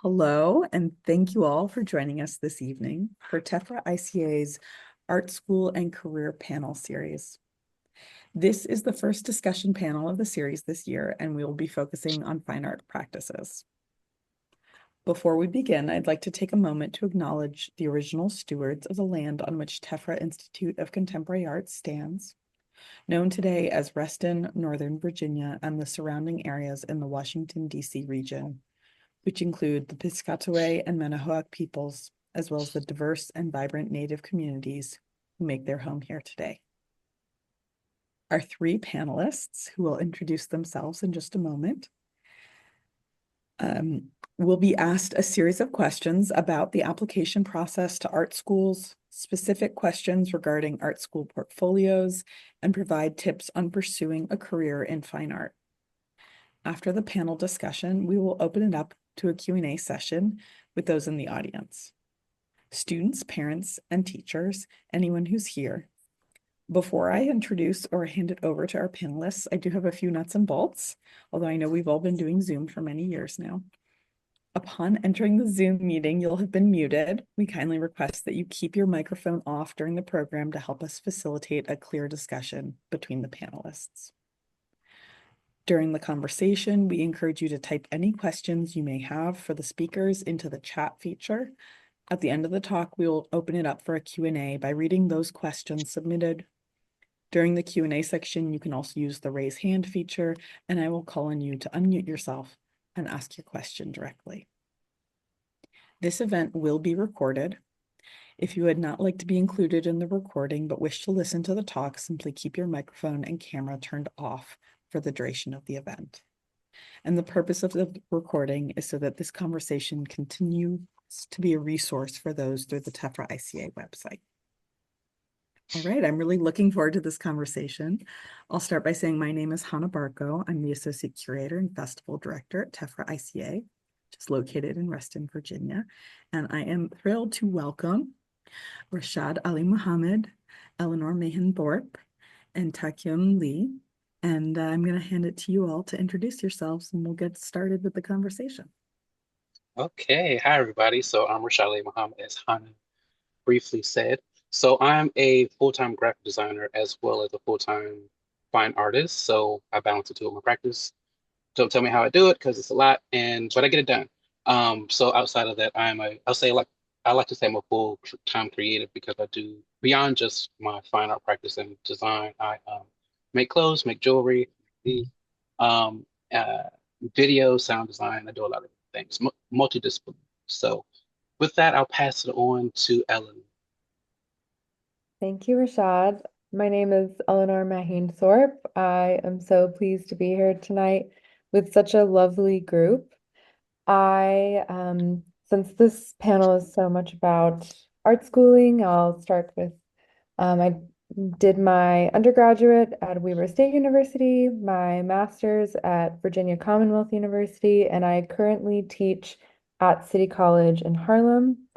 Hello, and thank you all for joining us this evening for Tefra ICA's Art School and Career Panel Series. This is the first discussion panel of the series this year, and we will be focusing on fine art practices. Before we begin, I'd like to take a moment to acknowledge the original stewards of the land on which Tefra Institute of Contemporary Art stands, known today as Reston, Northern Virginia, and the surrounding areas in the Washington, D.C. region, which include the Piscataway and Manahoac peoples, as well as the diverse and vibrant Native communities who make their home here today. Our three panelists, who will introduce themselves in just a moment, will be asked a series of questions about the application process to art schools, specific questions regarding art school portfolios, and provide tips on pursuing a career in fine art. After the panel discussion, we will open it up to a Q&A session with those in the audience. Students, parents, and teachers, anyone who's here. Before I introduce or hand it over to our panelists, I do have a few nuts and bolts, although I know we've all been doing Zoom for many years now. Upon entering the Zoom meeting, you'll have been muted. We kindly request that you keep your microphone off during the program to help us facilitate a clear discussion between the panelists. During the conversation, we encourage you to type any questions you may have for the speakers into the chat feature. At the end of the talk, we will open it up for a Q&A by reading those questions submitted. During the Q&A section, you can also use the raise hand feature, and I will call on you to unmute yourself and ask your question directly. This event will be recorded. If you would not like to be included in the recording but wish to listen to the talk, simply keep your microphone and camera turned off for the duration of the event. And the purpose of the recording is so that this conversation continues to be a resource for those through the Tefra ICA website. All right, I'm really looking forward to this conversation. I'll start by saying my name is Hannah Barco. I'm the Associate Curator and Festival Director at Tefra ICA, which is located in Reston, Virginia. And I am thrilled to welcome Rashad Ali Muhammad, Eleanor Mahan Thorp, and Taekyeom Lee. And I'm going to hand it to you all to introduce yourselves, and we'll get started with the conversation. Okay, hi everybody. So I'm Rashad Muhammad, as Hannah briefly said. So I'm a full-time graphic designer as well as a full-time fine artist. So I balance the two of my practice. Don't tell me how I do it because it's a lot, but I get it done. So outside of that, I like to say I'm a full-time creative because I do beyond just my fine art practice and design. I make clothes, make jewelry, um, uh, video, sound design. I do a lot of things, multidisciplinary. So with that, I'll pass it on to Ellen. Thank you, Rashad. My name is Eleanor Maheen Thorp. I am so pleased to be here tonight with such a lovely group. Since this panel is so much about art schooling, I'll start with I did my undergraduate at Weber State University, my master's at Virginia Commonwealth University, and I currently teach at City College in Harlem.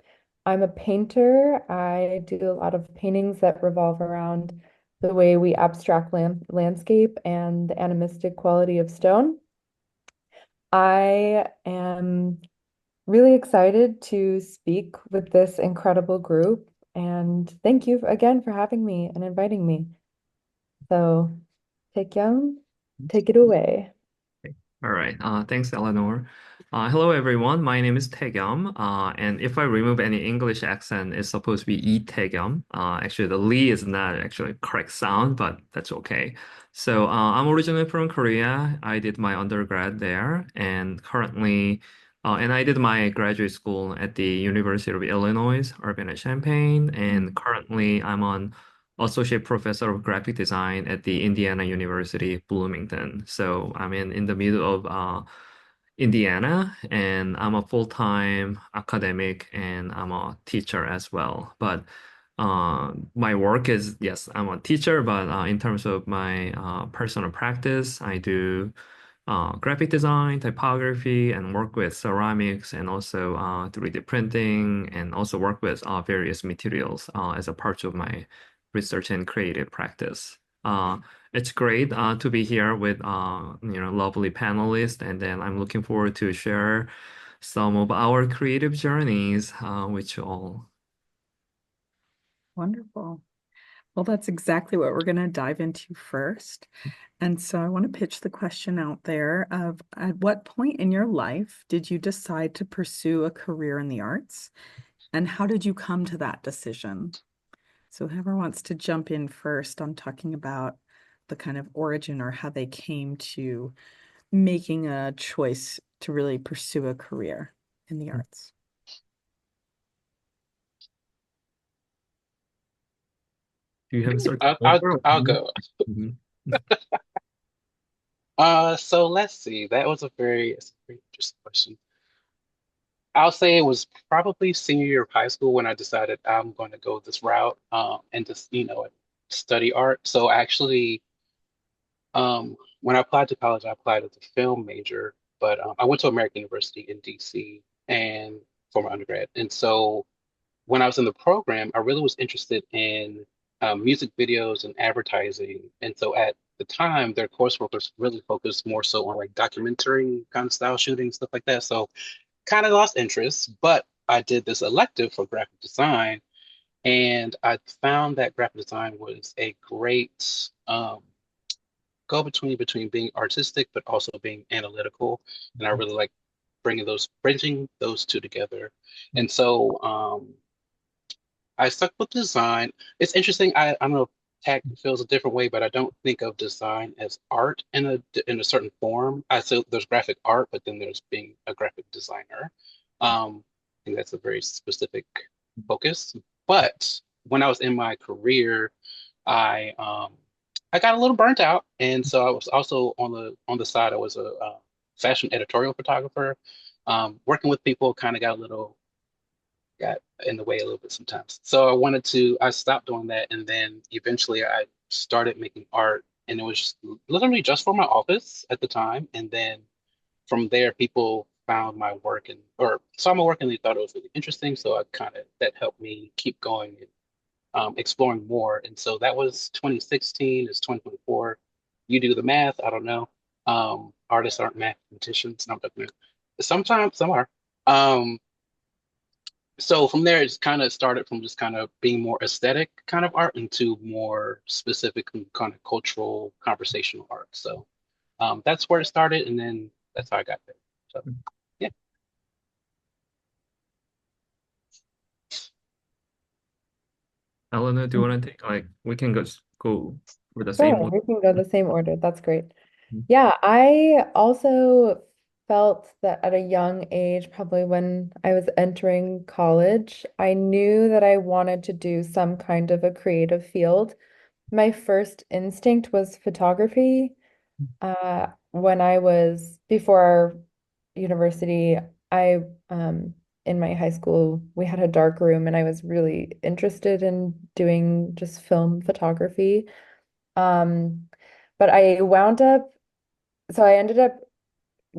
I'm a painter. I do a lot of paintings that revolve around the way we abstract landscape and the animistic quality of stone. I am really excited to speak with this incredible group, and thank you again for having me and inviting me. So, Taekyeom, take it away. All right. Thanks, Eleanor. Hello, everyone. My name is Taekyeom. And if I remove any English accent, it's supposed to be E Taekyeom. Actually, the Lee is not actually a correct sound, but that's okay. So I'm originally from Korea. I did my undergrad there, and I did my graduate school at the University of Illinois, Urbana-Champaign, and currently I'm on associate professor of graphic design at the Indiana University, Bloomington. So I'm in the middle of Indiana, and I'm a full-time academic and I'm a teacher as well. But my work is, yes, I'm a teacher, but in terms of my personal practice, I do graphic design, typography, and work with ceramics and also 3D printing, and also work with various materials as a part of my research and creative practice. It's great to be here with lovely panelists, and then I'm looking forward to share some of our creative journeys, which all. Wonderful. Well, that's exactly what we're going to dive into first. And so I want to pitch the question out there of at what point in your life did you decide to pursue a career in the arts? And how did you come to that decision? So whoever wants to jump in first on talking about the kind of origin or how they came to making a choice to really pursue a career in the arts. Do you have a certain I'll, I'll, order? I'll go. Mhm. So let's see. It's a very interesting question. I'll say it was probably senior year of high school when I decided I'm going to go this route, and just, study art. So actually, when I applied to college, I applied as a film major, but I went to American University in DC and for my undergrad. And so when I was in the program, I really was interested in music videos and advertising. And so at the time, their coursework was really focused more so on like documentary kind of style shooting, stuff like that. So kind of lost interest, but I did this elective for graphic design, and I found that graphic design was a great go between being artistic but also being analytical, and I really like bridging those two together. And so I stuck with design. It's interesting. I don't know if tech feels a different way, but I don't think of design as art in a certain form. I say there's graphic art, but then there's being a graphic designer. I think that's a very specific focus. But when I was in my career, I um, I got a little burnt out, and so I was also on the side. I was a fashion editorial photographer. Working with people kind of got in the way a little bit sometimes. So I stopped doing that. And then eventually I started making art, and it was literally just for my office at the time. And then from there, people found my work and, or saw my work and they thought it was really interesting. So that helped me keep going and exploring more. And so that was 2016, it's 2024. You do the math, I don't know. Artists aren't mathematicians. No, but sometimes some are. Um, so from there, it's kind of started from just kind of being more aesthetic kind of art into more specific and kind of cultural conversational art. So that's where it started, and then that's how I got there. So yeah. Eleanor, do you want to take like we can go for the same Sure, one? we can go the same order. That's great. Mhm. Yeah, I also felt that at a young age, probably when I was entering college, I knew that I wanted to do some kind of a creative field. My first instinct was photography. When I was before university, I in my high school, we had a dark room and I was really interested in doing just film photography. Um, but I ended up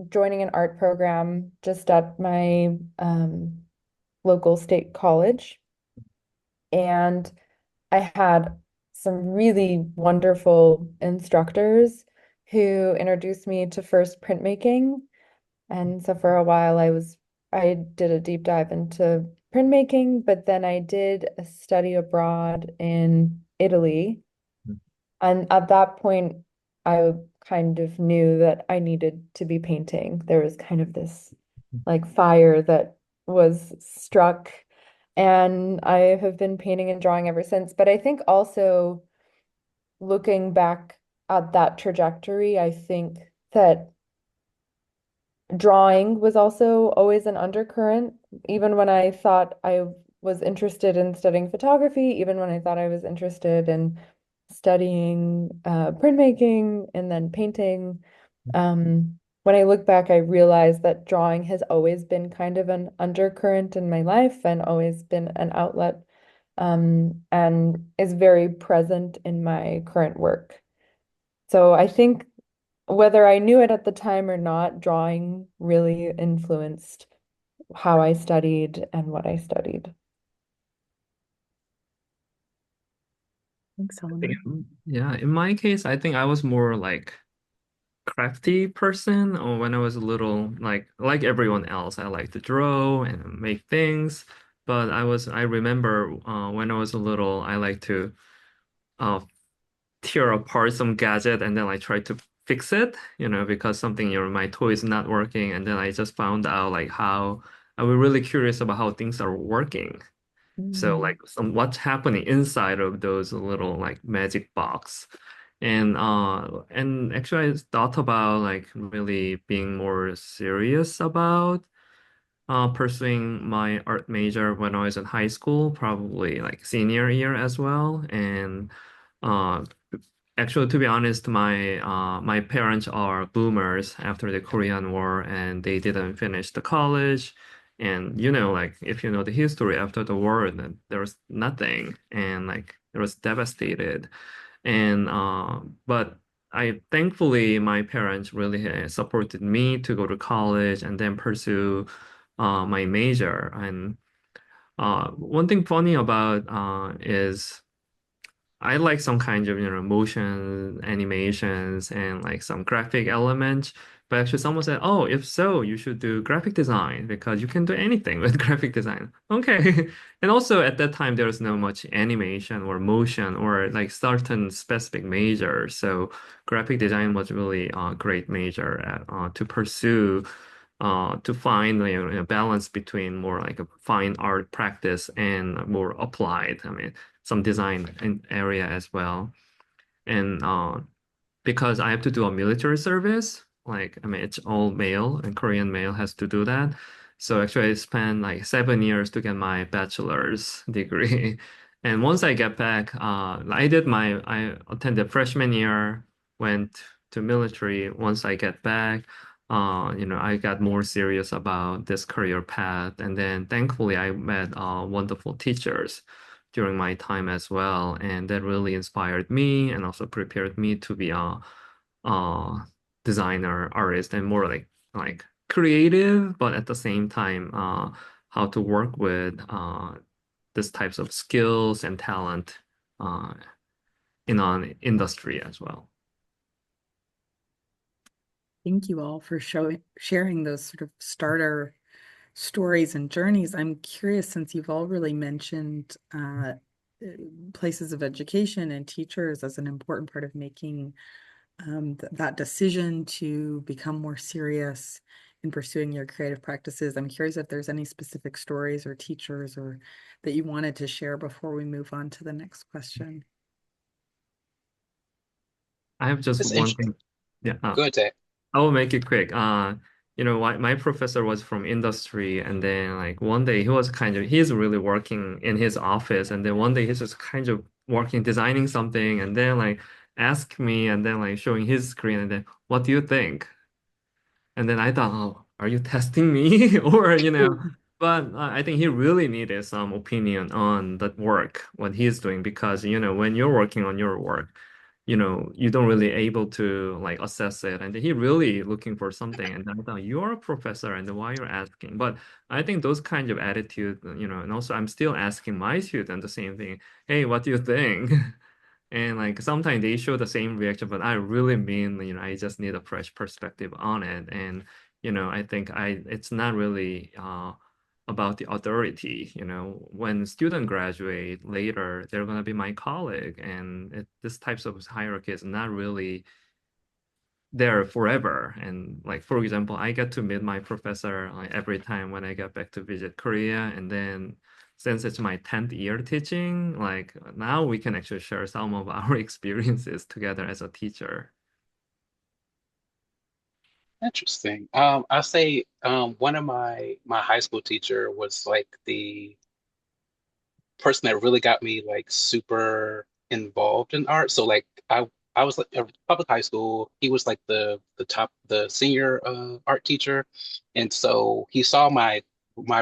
joining an art program just at my local state college. And I had some really wonderful instructors who introduced me to first printmaking. And so for a while I did a deep dive into printmaking, but then I did a study abroad in Italy. And at that point, I kind of knew that I needed to be painting. There was kind of this like fire that was struck, and I have been painting and drawing ever since. But I think also looking back at that trajectory, I think that drawing was also always an undercurrent, even when I thought I was interested in studying photography, even when I thought I was interested in studying printmaking and then painting. When I look back, I realize that drawing has always been kind of an undercurrent in my life and always been an outlet, and is very present in my current work. So I think whether I knew it at the time or not, drawing really influenced how I studied and what I studied. Thanks, I think, Eleanor. yeah, in my case, I think I was more like crafty person, or when I was little, like everyone else, I like to draw and make things. But I remember when I was little, I like to uh, tear apart some gadget and then I try to fix it, because something, my toy is not working. And then I just found out like how I was really curious about how things are working. So Mm. like what's happening inside of those little like magic box. And actually I thought about like really being more serious about pursuing my art major when I was in high school, probably like senior year as well. And uh actually, to be honest, my parents are boomers after the Korean War, and they didn't finish the college. And like if you know the history after the war, then there was nothing, and like it was devastated. And but I thankfully my parents really supported me to go to college and then pursue my major. And one thing funny about is I like some kind of, motion animations and like some graphic elements. But actually someone said, oh, if so, you should do graphic design because you can do anything with graphic design. Okay. And also at that time, there was no much animation or motion or like certain specific major. So graphic design was really a great major to pursue, to find a balance between more like a fine art practice and more applied. I mean, some design area as well. And because I have to do a military service, like I mean it's all male and Korean male has to do that. So actually I spent like 7 years to get my bachelor's degree. And once I get back, I attended freshman year, went to military. Once I get back, I got more serious about this career path. And then thankfully I met wonderful teachers during my time as well. And that really inspired me and also prepared me to be a designer, artist, and more like creative, but at the same time, how to work with this types of skills and talent uh, in an industry as well. Thank you all for sharing those sort of starter stories and journeys. I'm curious, since you've all really mentioned places of education and teachers as an important part of making that decision to become more serious in pursuing your creative practices. I'm curious if there's any specific stories or teachers or that you wanted to share before we move on to the next question. I have just It's one interesting. thing. Yeah. Good, Tech. I will make it quick. My professor was from industry, and then like one day he's really working in his office, and then one day he's just kind of working, designing something, and then like ask me, and then like showing his screen, and then what do you think? And then I thought, oh, are you testing me? Or, but I think he really needed some opinion on that work, what he's doing, because, when you're working on your work, you don't really able to like assess it. And he really looking for something. And then I thought, you're a professor and why you're asking? But I think those kind of attitude, and also I'm still asking my student the same thing. Hey, what do you think? And like sometimes they show the same reaction, but I really mean, I just need a fresh perspective on it. And, I think it's not really about the authority. When student graduate later, they're gonna be my colleague, and this types of hierarchy is not really there forever. And like, for example, I get to meet my professor like, every time when I get back to visit Korea. And then since it's my 10th year teaching, like now we can actually share some of our experiences together as a teacher. Interesting. I'll say one of my high school teacher was like the person that really got me like super involved in art. So like I was like a public high school. He was like the senior art teacher, and so he saw my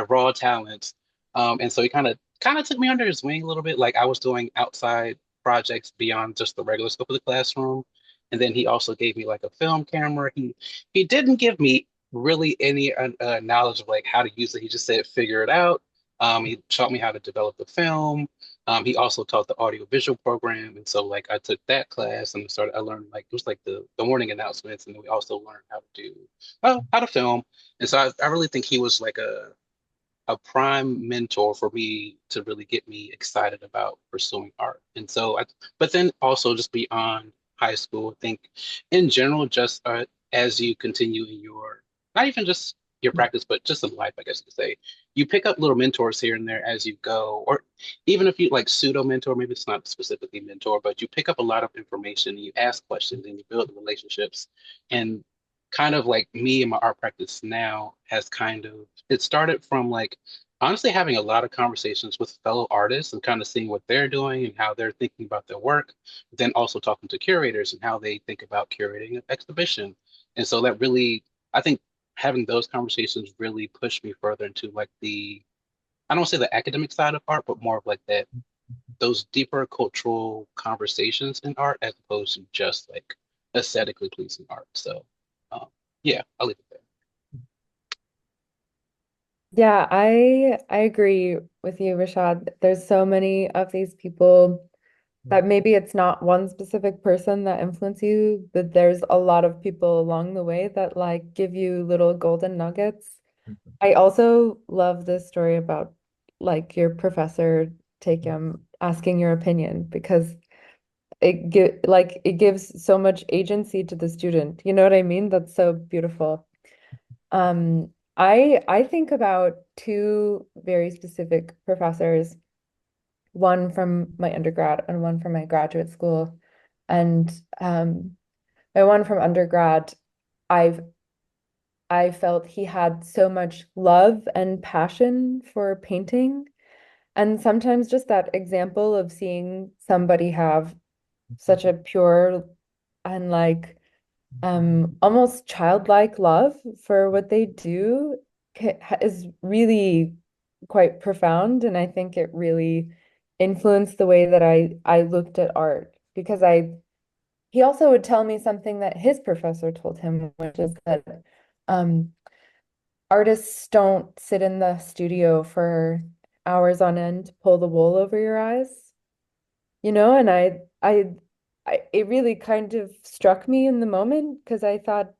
raw talents, and so he kind of took me under his wing a little bit. Like I was doing outside projects beyond just the regular scope of the classroom, and then he also gave me like a film camera. He didn't give me really any knowledge of like how to use it. He just said figure it out. He taught me how to develop the film. He also taught the audiovisual program, and so like I took that class and I learned like it was like the morning announcements, and then we also learned how to do how to film. And so I really think he was like a prime mentor for me to really get me excited about pursuing art. And so but then also just beyond high school, I think in general, just as you continue in your, not even just your practice, but just in life, I guess you could say, you pick up little mentors here and there as you go, or even if you like pseudo mentor, maybe it's not specifically mentor, but you pick up a lot of information, and you ask questions and you build relationships. And kind of like me and my art practice now has kind of, it started from like honestly having a lot of conversations with fellow artists and kind of seeing what they're doing and how they're thinking about their work, then also talking to curators and how they think about curating an exhibition. And so that really, I think having those conversations really pushed me further into like I don't say the academic side of art, but more of like that, those deeper cultural conversations in art as opposed to just like aesthetically pleasing art. So, um, yeah, I'll leave it there. Yeah, I agree with you, Rashad. There's so many of these people that maybe it's not one specific person that influence you, but there's a lot of people along the way that like give you little golden nuggets. I also love this story about like your professor Taekyeom asking your opinion because it gives so much agency to the student. You know what I mean? That's so beautiful. I think about two very specific professors, one from my undergrad and one from my graduate school. And my one from undergrad, I've I felt he had so much love and passion for painting. And sometimes just that example of seeing somebody have such a pure and like almost childlike love for what they do is really quite profound, and I think it really influenced the way that I looked at art because I he also would tell me something that his professor told him, which is that um artists don't sit in the studio for hours on end to pull the wool over your eyes, and it really kind of struck me in the moment because I thought,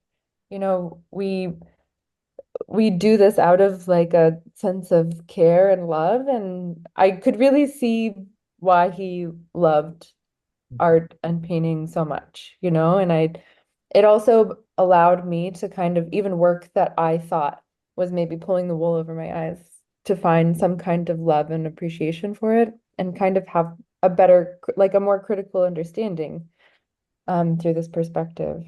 we do this out of like a sense of care and love, and I could really see why he loved art and painting so much, and it also allowed me to kind of even work that I thought was maybe pulling the wool over my eyes to find some kind of love and appreciation for it and kind of have a better, like a more critical understanding through this perspective.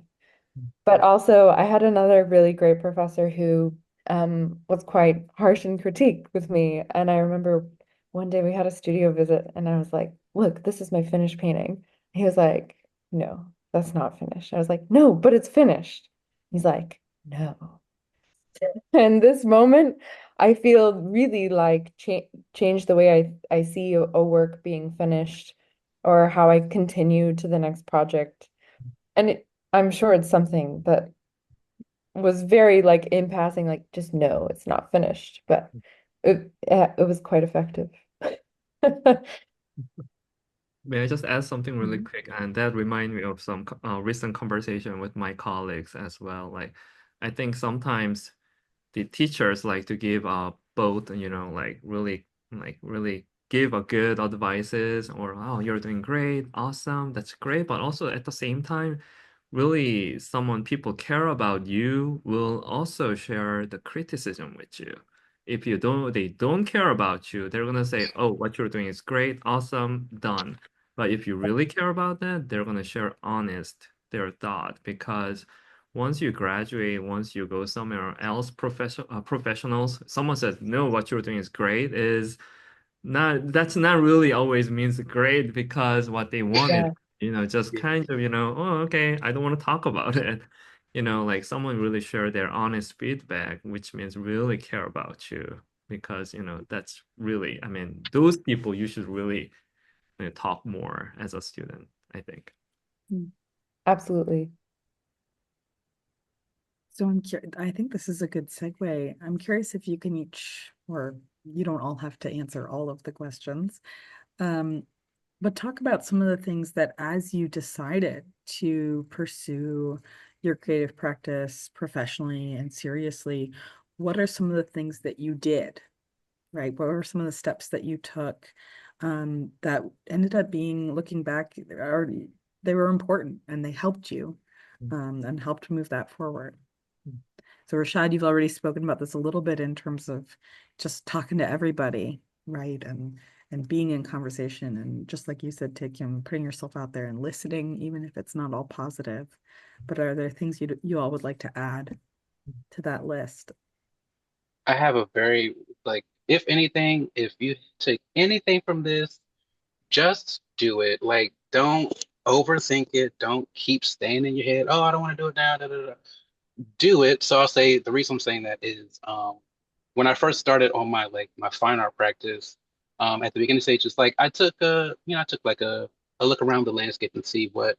But also, I had another really great professor who was quite harsh in critique with me. And I remember one day we had a studio visit, and I was like, "Look, this is my finished painting." He was like, "No, that's not finished." I was like, "No, but it's finished." He's like, "No." And this moment, I feel really like changed the way I see a work being finished or how I continue to the next project. And I'm sure it's something that was very like in passing, like just no, it's not finished, but it was quite effective. May I just add something really Mhm. quick? And that remind me of some recent conversation with my colleagues as well. Like, I think sometimes the teachers like to give both, like really give a good advices or oh, you're doing great, awesome, that's great. But also at the same time, really someone people care about you will also share the criticism with you. If they don't care about you, they're gonna say, oh, what you're doing is great, awesome, done. But if you really care about that, they're gonna share honest their thought because once you graduate, once you go somewhere else, professionals, someone says, no, what you're doing is great, is not, that's not really always means great because what they wanted, Yeah, just kind of, oh, okay, I don't want to talk about it. Like someone really share their honest feedback, which means really care about you because, that's really, I mean, those people you should really talk more as a student, I think. Mm. absolutely. So I think this is a good segue. I'm curious if you can each, or you don't all have to answer all of the questions, But talk about some of the things that as you decided to pursue your creative practice professionally and seriously, what are some of the things that you did, right? What were some of the steps that you took that ended up being, looking back, or they were important and they helped you and helped move that forward? So Rashad, you've already spoken about this a little bit in terms of just talking to everybody, right? And being in conversation and just like you said, Taekyeom, putting yourself out there and listening, even if it's not all positive. But are there things you all would like to add to that list? I have a very, like, if anything, if you take anything from this, just do it. Like, don't overthink it. Don't keep staying in your head. Oh, I don't want to do it now. Da, da, da. Do it. So I'll say the reason I'm saying that is when I first started on my my fine art practice, at the beginning stages, like I took like a look around the landscape and see what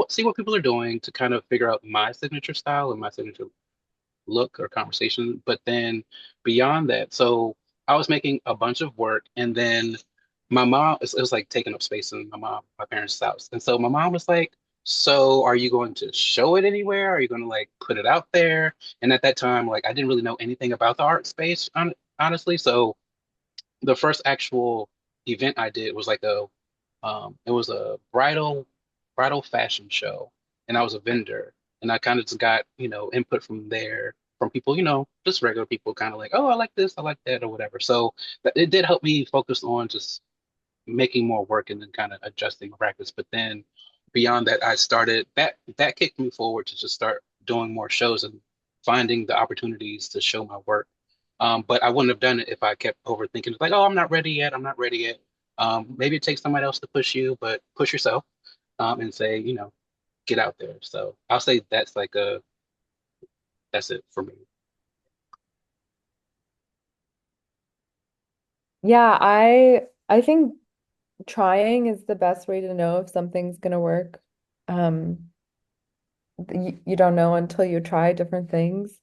see what people are doing to kind of figure out my signature style and my signature look or conversation. But then beyond that, so I was making a bunch of work, and then my mom, it was like taking up space in my parents' house. And so my mom was like, so are you going to show it anywhere? Are you going to like put it out there? And at that time, like I didn't really know anything about the art space, honestly. So the first actual event I did was like it was a bridal fashion show, and I was a vendor, and I kind of just got input from there from people, just regular people, kind of like, oh, I like this, I like that, or whatever. So it did help me focus on just making more work and then kind of adjusting practice. But then beyond that, I started that kicked me forward to just start doing more shows and finding the opportunities to show my work. But I wouldn't have done it if I kept overthinking. Like, oh, I'm not ready yet. I'm not ready yet. Maybe it takes somebody else to push you, but push yourself and say, get out there. So I'll say that's it for me. Yeah, I think trying is the best way to know if something's gonna work. Um, you don't know until you try different things.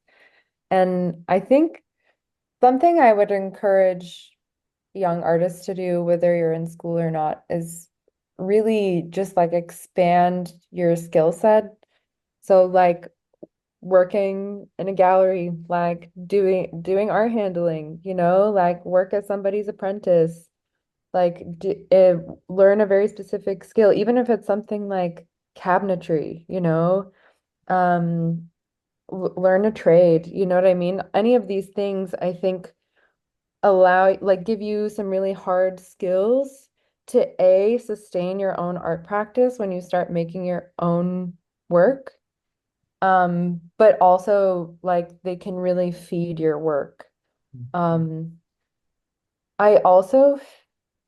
And I think something I would encourage young artists to do, whether you're in school or not, is really just like expand your skill set. So like working in a gallery, like doing art handling, like work as somebody's apprentice, like learn a very specific skill, even if it's something like cabinetry, learn a trade, you know what I mean? Any of these things, I think, give you some really hard skills to sustain your own art practice when you start making your own work. But also like they can really feed your work. Um, I also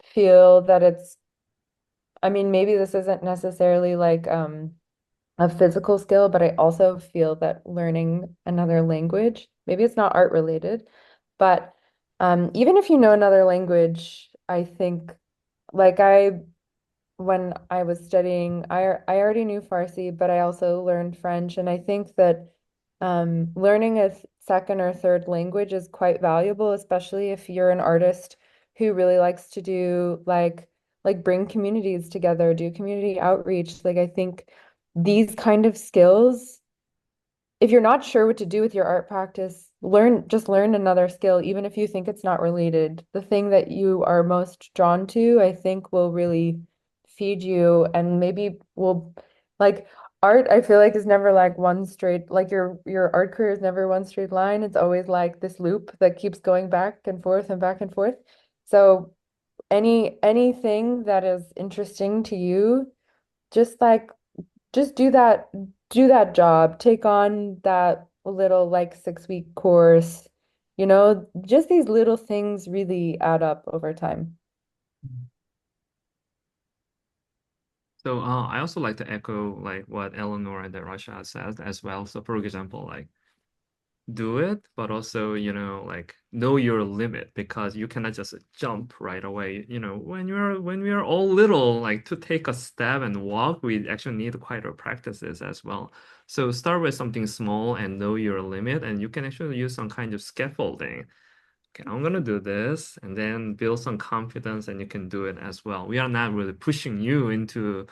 feel that I mean, maybe this isn't necessarily like a physical skill, but I also feel that learning another language, maybe it's not art related, but even if you know another language, I think like when I was studying, I already knew Farsi, but I also learned French, and I think that learning a second or third language is quite valuable, especially if you're an artist who really likes to do like bring communities together, do community outreach. Like I think these kind of skills, if you're not sure what to do with your art practice, just learn another skill, even if you think it's not related. The thing that you are most drawn to, I think will really feed you and maybe will like art, I feel like is never like one straight, like your art career is never one straight line. It's always like this loop that keeps going back and forth and back and forth. So anything that is interesting to you, just like just do that job, take on that little like 6 week course, just these little things really add up over time. So I also like to echo like what Eleanor and Rashad said as well. So for example, like do it, but also, like know your limit because you cannot just jump right away. When we are all little, like to take a step and walk, we actually need quite a practices as well. So start with something small and know your limit, and you can actually use some kind of scaffolding okay, I'm gonna do this, and then build some confidence, and you can do it as well. We are not really pushing you into,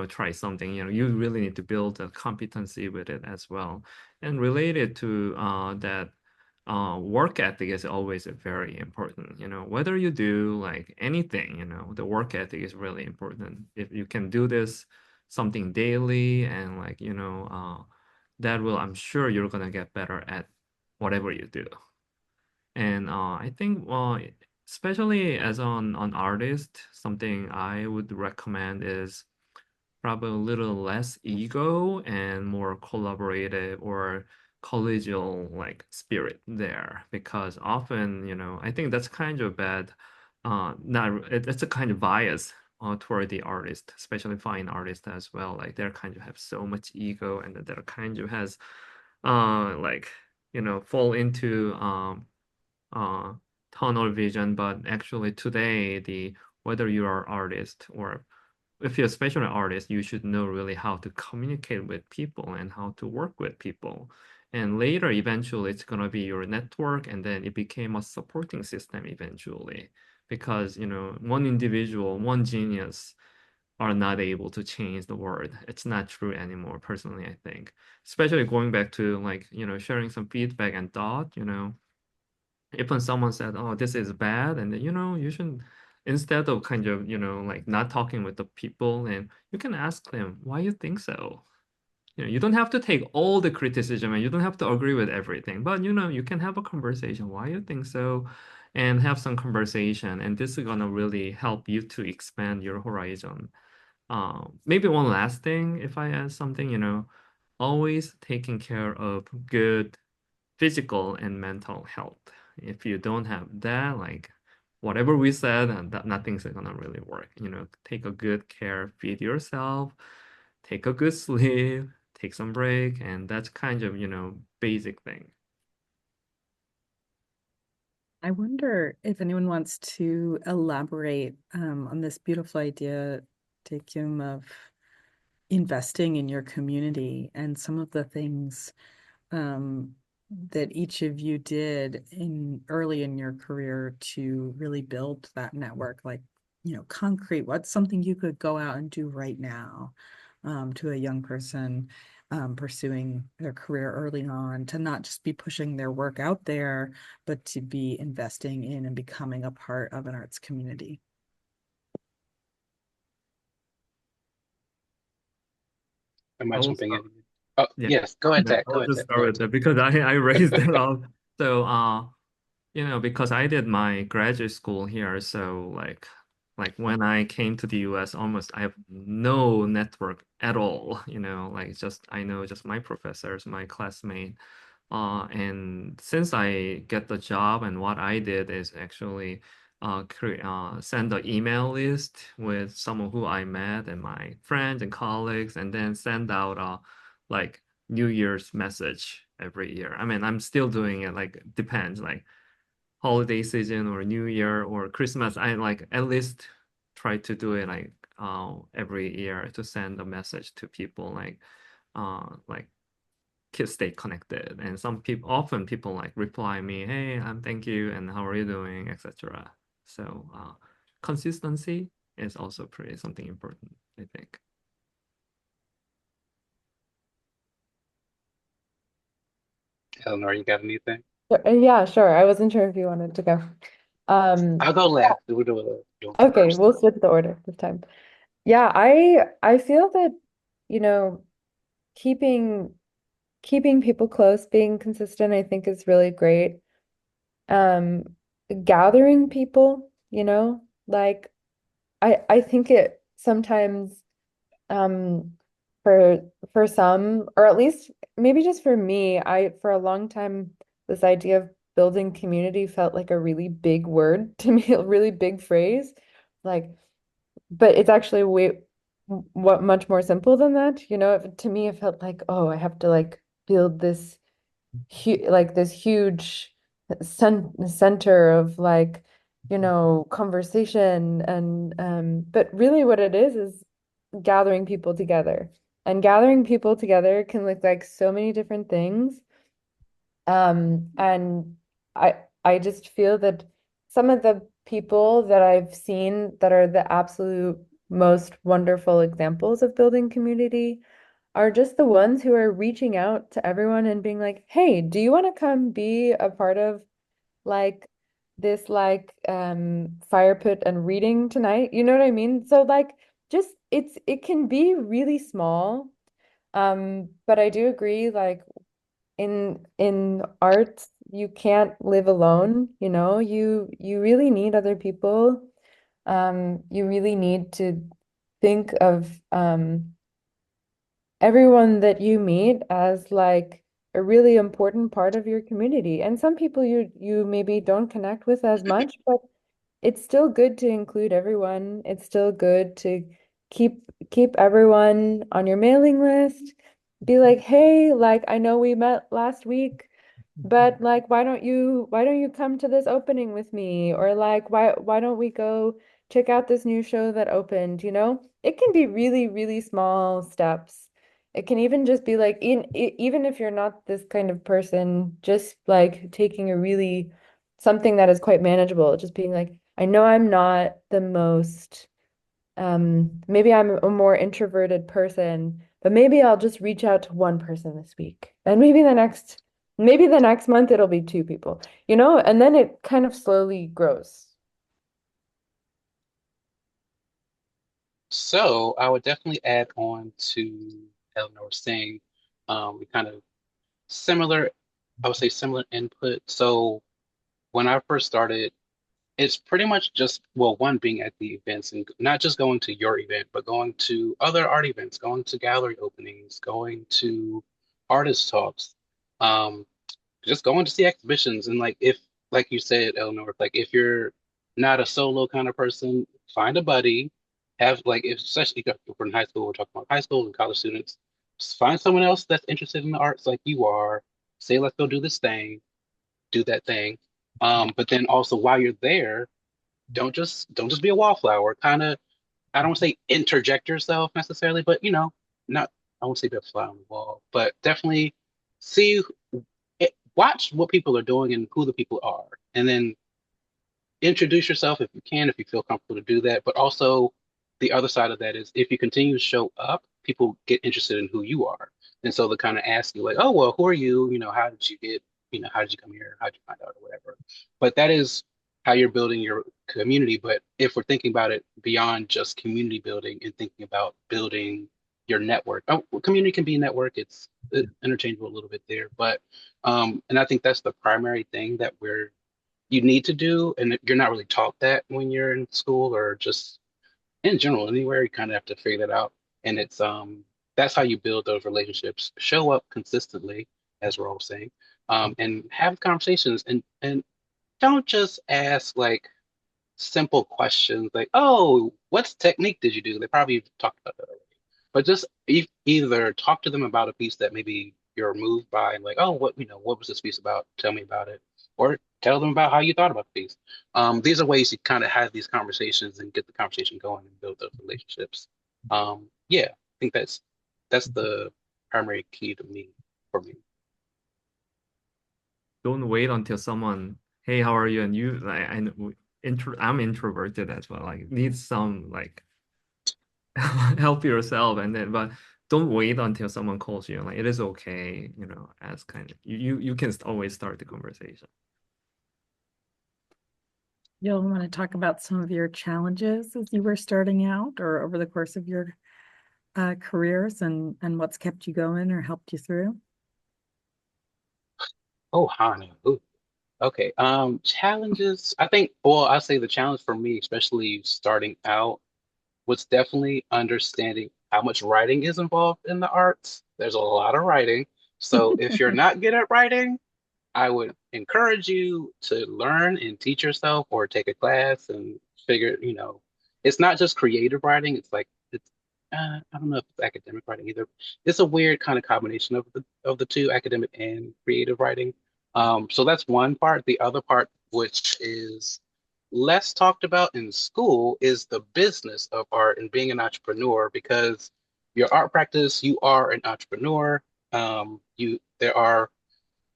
try something. You really need to build a competency with it as well. And related to that, work ethic is always very important. Whether you do like anything, the work ethic is really important. If you can do this something daily and like, that will, I'm sure you're gonna get better at whatever you do. And I think, especially as an artist, something I would recommend is probably a little less ego and more collaborative or collegial like spirit there. Because often, I think that's kind of bad. Not it's a kind of bias toward the artist, especially fine artists as well. Like they're kind of have so much ego, and that they're kind of has like fall into uh, tunnel vision. But actually today, the whether you are artist or if you're a special artist, you should know really how to communicate with people and how to work with people. And later, eventually, it's gonna be your network, and then it became a supporting system eventually. Because, one individual, one genius are not able to change the world. It's not true anymore, personally, I think. Especially going back to like, sharing some feedback and thought, if when someone said, "Oh, this is bad," and then, you should instead of kind of, like not talking with the people, and you can ask them why you think so. You don't have to take all the criticism and you don't have to agree with everything, but you can have a conversation why you think so, and have some conversation, and this is gonna really help you to expand your horizon. Maybe one last thing, if I add something, always taking care of good physical and mental health. If you don't have that, like whatever we said, and that nothing's gonna really work. Take a good care, feed yourself, take a good sleep, take some break, and that's kind of, basic thing. I wonder if anyone wants to elaborate on this beautiful idea, Taekyeom, of investing in your community and some of the things um, that each of you did in early in your career to really build that network, like, concrete, what's something you could go out and do right now to a young person pursuing their career early on, to not just be pushing their work out there, but to be investing in and becoming a part of an arts community. Am I I will jumping start. in? Oh, Yeah, yes. Go ahead, yeah, Ted. Go I'll ahead, just Ted. start Go ahead, with Ted. that because I raised that up. So, because I did my graduate school here, so like when I came to the US, almost I have no network at all, like just I know just my professors, my classmate. And since I get the job, and what I did is actually send an email list with someone who I met and my friends and colleagues, and then send out like New Year's message every year. I mean, I'm still doing it, like depends, like holiday season or New Year or Christmas. I like at least try to do it like every year to send a message to people like kids stay connected. And some people, often people like reply me, "Hey, I'm thank you, and how are you doing," etc. So consistency is also pretty something important, I think. Eleanor, you got anything? Yeah, sure. I wasn't sure if you wanted to go. Um, I'll go last. We'll do it okay, first. we'll switch the order this time. Yeah, I feel that, you know, keeping keeping people close, being consistent, I think is really great. Um, Gathering people, like I think it sometimes um for some, or at least maybe just for me, I for a long time this idea of building community felt like a really big word to me, a really big phrase. Like, but it's actually way what much more simple than that. To me it felt like, oh, I have to like build this this huge center of like, conversation, and but really what it is gathering people together. And gathering people together can look like so many different things. And I I just feel that some of the people that I've seen that are the absolute most wonderful examples of building community are just the ones who are reaching out to everyone and being like, hey, do you want to come be a part of like this fire pit and reading tonight? You know what I mean? So like just it can be really small. But I do agree, like in art, you can't live alone, you know, you really need other people. You really need to think of everyone that you meet as like a really important part of your community. And some people you maybe don't connect with as much, but it's still good to include everyone. It's still good to keep everyone on your mailing list. Be like, hey, like I know we met last week, but like why don't you come to this opening with me? Or like why don't we go check out this new show that opened, you know? It can be really, really small steps. It can even just be like even if you're not this kind of person, just like taking a really something that is quite manageable, just being like, I know I'm not the most maybe I'm a more introverted person, but maybe I'll just reach out to one person this week. And maybe the next month it'll be two people, you know, and then it kind of slowly grows. So I would definitely add on to Eleanor saying, we kind of similar, I would say similar input. So when I first started, it's pretty much just, well, one being at the events and not just going to your event, but going to other art events, going to gallery openings, going to artist talks, um, just going to see exhibitions. And like, if, like you said, Eleanor, like if you're not a solo kind of person, find a buddy, have like, if, especially if we're in high school, we're talking about high school and college students, just find someone else that's interested in the arts like you are, say, let's go do this thing, do that thing. But then also while you're there, don't just be a wallflower. Kind of, I don't want to say interject yourself necessarily, but not I won't say be a fly on the wall, but definitely see watch what people are doing and who the people are, and then introduce yourself if you can, if you feel comfortable to do that. But also, the other side of that is if you continue to show up, people get interested in who you are. And so they kind of ask you, like, oh, well, who are you? How did you get, how did you come here? How did you find out or whatever? But that is how you're building your community. But if we're thinking about it beyond just community building and thinking about building your network, oh, well, community can be network. It's interchangeable a little bit there. But, and I think that's the primary thing that you need to do, and you're not really taught that when you're in school or just in general anywhere. You kind of have to figure that out, and it's that's how you build those relationships. Show up consistently, as we're all saying, and have conversations, and don't just ask like simple questions like, "Oh, what technique did you do?" They probably talked about that already. But just either talk to them about a piece that maybe you're moved by, and like, "Oh, what was this piece about? Tell me about it," or tell them about how you thought about the piece. These are ways you kind of have these conversations and get the conversation going and build those relationships. Yeah, I think that's the primary key to me for me. Don't wait until someone, hey, how are you? And you like I'm introverted as well. Like need some like help yourself and then but don't wait until someone calls you. Like it is okay, as kind of you can always start the conversation. You'll want to talk about some of your challenges as you were starting out or over the course of your careers and what's kept you going or helped you through. Oh, Hana. Ooh, okay. Challenges. I think, well, I say the challenge for me, especially starting out, was definitely understanding how much writing is involved in the arts. There's a lot of writing. So if you're not good at writing, I would encourage you to learn and teach yourself or take a class and figure, it's not just creative writing. It's like I don't know if it's academic writing either. It's a weird kind of combination of the two, academic and creative writing. So that's one part. The other part, which is less talked about in school, is the business of art and being an entrepreneur, because your art practice, you are an entrepreneur. There are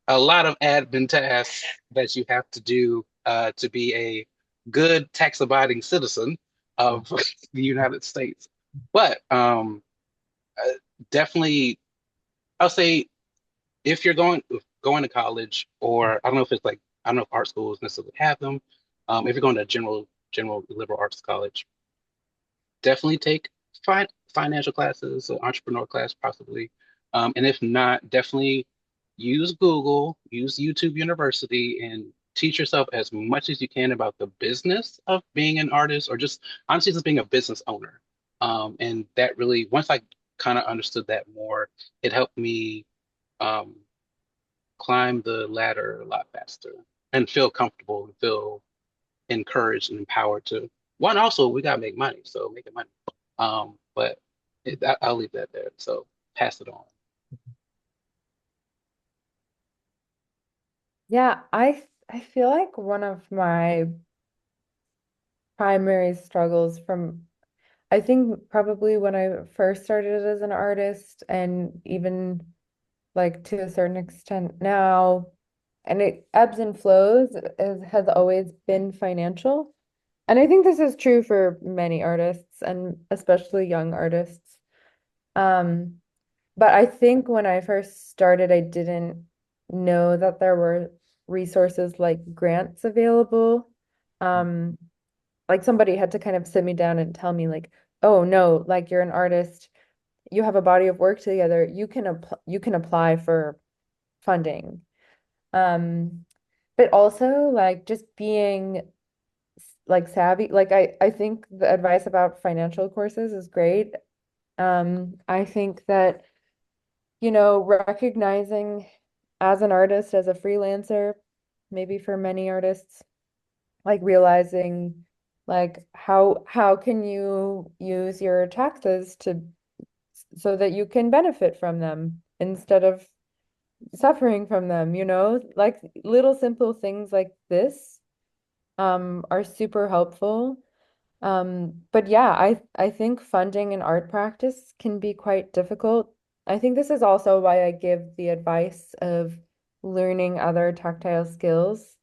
a lot of admin tasks that you have to do to be a good tax-abiding citizen of the United States. But uh, definitely, I'll say if you're going to college, or I don't know if it's like I don't know if art schools necessarily have them. If you're going to a general liberal arts college, definitely take financial classes, or entrepreneur class possibly. And if not, definitely use Google, use YouTube University, and teach yourself as much as you can about the business of being an artist, or just honestly just being a business owner. And that really, once I kind of understood that more, it helped me um, climb the ladder a lot faster and feel comfortable and feel encouraged and empowered to one. Also, we gotta make money, so making money. But I'll leave that there. So pass it on. Yeah, I feel like one of my primary struggles from I think probably when I first started as an artist and even like to a certain extent now, and it ebbs and flows, has always been financial. And I think this is true for many artists and especially young artists. Um, but I think when I first started, I didn't know that there were resources like grants available. Um, like somebody had to kind of sit me down and tell me like, oh no, like you're an artist, you have a body of work together, you can apply for funding. Um, but also like just being like savvy, like I think the advice about financial courses is great. I think that, you know, recognizing as an artist, as a freelancer, maybe for many artists, like realizing like how can you use your taxes to so that you can benefit from them instead of suffering from them, you know? Like little simple things like this are super helpful. But yeah, I think funding an art practice can be quite difficult. I think this is also why I give the advice of learning other tactile skills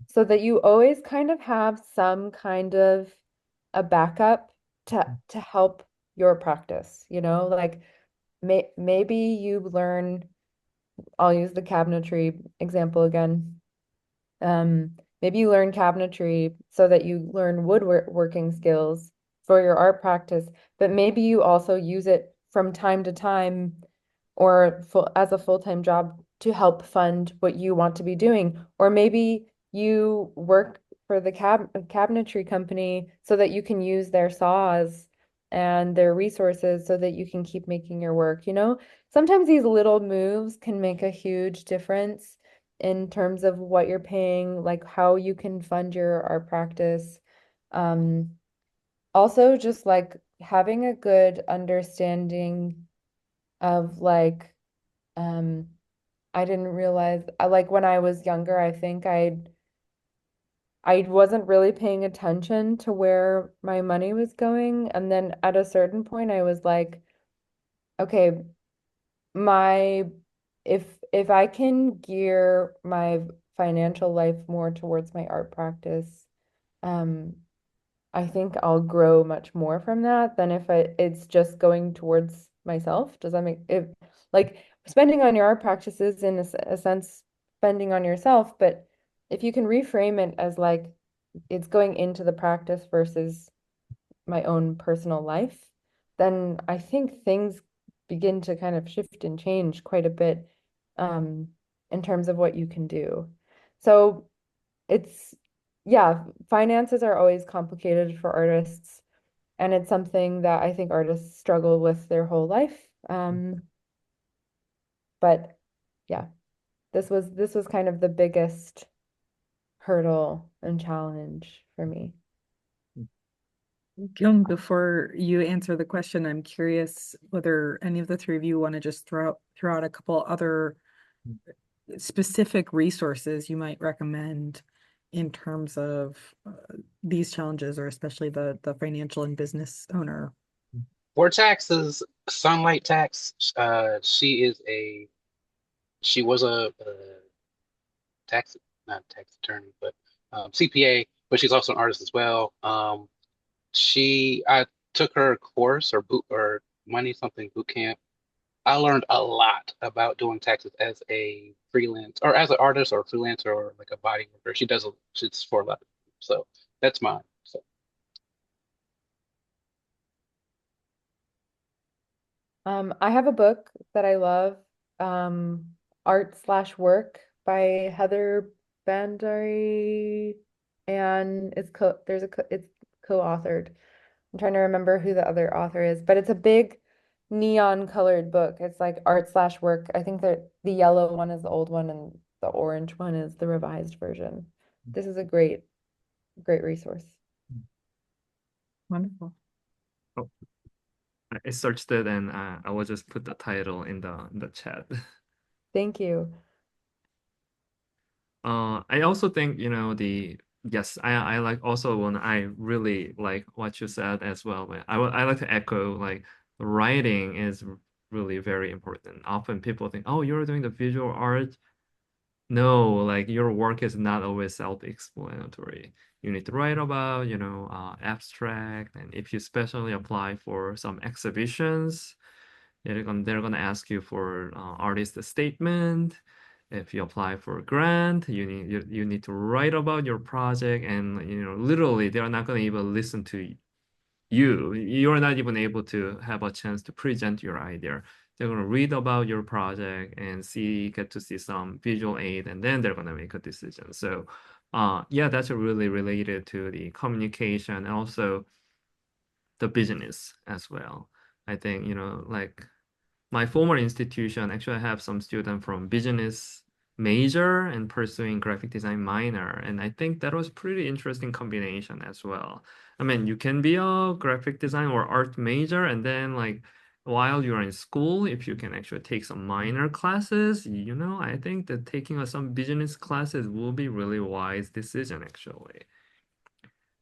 so that you always kind of have some kind of a backup to help your practice, you know? Like maybe you learn, I'll use the cabinetry example again. Maybe you learn cabinetry so that you learn woodworking skills for your art practice, but maybe you also use it from time to time or as a full-time job to help fund what you want to be doing. Or maybe you work for the cabinetry company so that you can use their saws and their resources so that you can keep making your work, you know? Sometimes these little moves can make a huge difference in terms of what you're paying, like how you can fund your art practice. Um, Also just like having a good understanding of like um I didn't realize like when I was younger, I think I wasn't really paying attention to where my money was going. And then at a certain point I was like, okay, my if I can gear my financial life more towards my art practice, um, I think I'll grow much more from that than if it's just going towards myself. Does that make it like spending on your art practices in a sense, spending on yourself, but if you can reframe it as like it's going into the practice versus my own personal life, then I think things begin to kind of shift and change quite a bit um, in terms of what you can do. So it's, yeah, finances are always complicated for artists, and it's something that I think artists struggle with their whole life. But yeah, this was kind of the biggest hurdle and challenge for me. Gillian, before you answer the question, I'm curious whether any of the three of you want to just throw out a couple other specific resources you might recommend in terms of these challenges, or especially the financial and business owner. For taxes, Sunlight Tax. She was a tax, not tax attorney, but CPA, but she's also an artist as well. I took her course or money something boot camp. I learned a lot about doing taxes as a freelance or as an artist or a freelancer or like a body worker. She's for a lot of people. So that's mine. So I have a book that I love, Art/Work by Heather Bandari, and it's co-authored. I'm trying to remember who the other author is, but it's a big neon colored book. It's like Art/Work. I think that the yellow one is the old one and the orange one is the revised version. This is a great resource. Wonderful. Oh, I searched it and I will just put the title in the chat. Thank you. I also think, yes, I like also when I really like what you said as well. I like to echo like writing is really very important. Often people think, oh, you're doing the visual art. No, like your work is not always self-explanatory. You need to write about, abstract, and if you specially apply for some exhibitions, they're gonna ask you for artist statement. If you apply for a grant, you need to write about your project, and literally they're not gonna even listen to you. You're not even able to have a chance to present your idea. They're gonna read about your project and get to see some visual aid, and then they're gonna make a decision. So, yeah, that's really related to the communication and also the business as well. I think, like my former institution actually have some student from business major and pursuing graphic design minor. And I think that was pretty interesting combination as well. I mean, you can be a graphic design or art major and then like while you're in school, if you can actually take some minor classes, I think that taking some business classes will be really wise decision actually.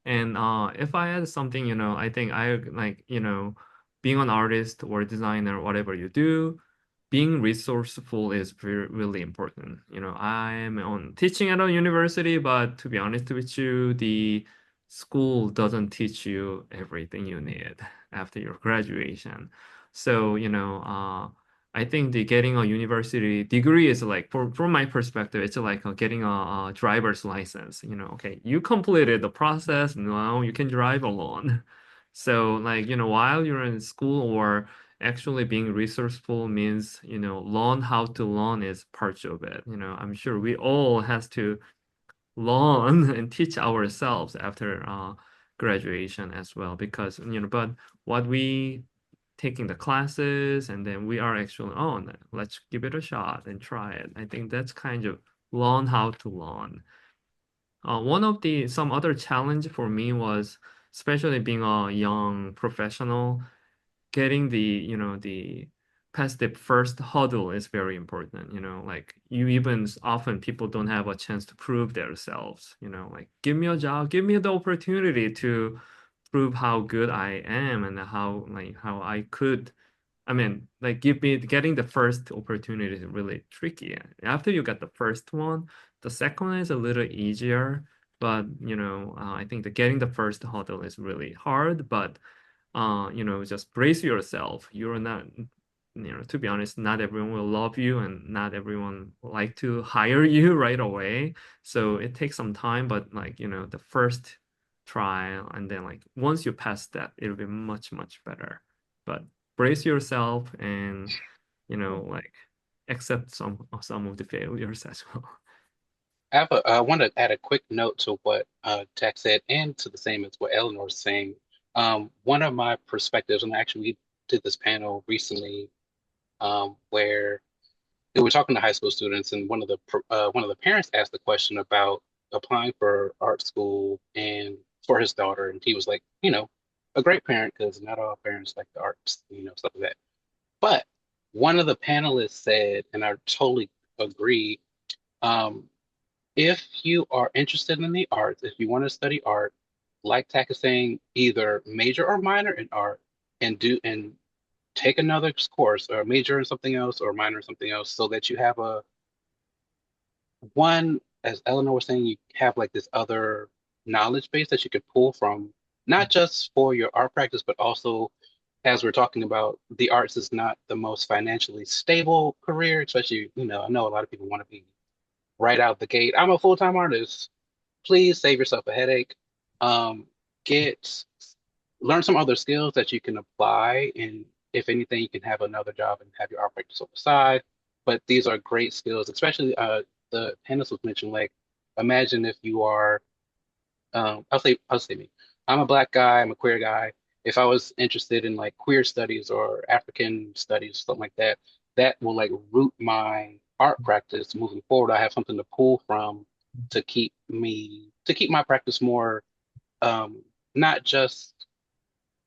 And if I had something, I think I like, being an artist or designer, whatever you do, being resourceful is really important. I'm on teaching at a university, but to be honest with you, the school doesn't teach you everything you need after your graduation. So, I think the getting a university degree is like, from my perspective, it's like getting a driver's license. Okay, you completed the process, now you can drive alone. So, like, while you're in school or actually being resourceful means, learn how to learn is part of it. I'm sure we all has to learn and teach ourselves after graduation as well because, but what we taking the classes and then we are actually on, let's give it a shot and try it. I think that's kind of learn how to learn. One of some other challenge for me was, especially being a young professional, getting the past the first hurdle is very important. Like you even often people don't have a chance to prove themselves. Like give me a job, give me the opportunity to prove how good I am and how I could. I mean, like getting the first opportunity is really tricky. After you get the first one, the second one is a little easier. But I think that getting the first hurdle is really hard. But just brace yourself. You're not, to be honest, not everyone will love you and not everyone will like to hire you right away. So it takes some time, but like, the first trial and then like once you pass that, it'll be much, much better. But brace yourself and, like accept some of the failures as well. I want to add a quick note to what Jack said and to the same as what Eleanor was saying. One of my perspectives, and actually we did this panel recently where we were talking to high school students, and one of the parents asked the question about applying for art school and for his daughter, and he was like, a great parent because not all parents like the arts, stuff like that. But one of the panelists said, and I totally agree, um, if you are interested in the arts, if you want to study art, like Tack is saying, either major or minor in art and take another course or major in something else or minor in something else so that you have one as Eleanor was saying, you have like this other knowledge base that you could pull from, not just for your art practice, but also as we're talking about, the arts is not the most financially stable career, especially, I know a lot of people want to be right out the gate. I'm a full-time artist. Please save yourself a headache. Um, get learn some other skills that you can apply, and if anything, you can have another job and have your art practice on the side. But these are great skills, especially the Hennis was mentioned. Like, imagine if you are I'll say me. I'm a black guy, I'm a queer guy. If I was interested in like queer studies or African studies, something like that, that will like root my art practice moving forward. I have something to pull from to keep my practice more not just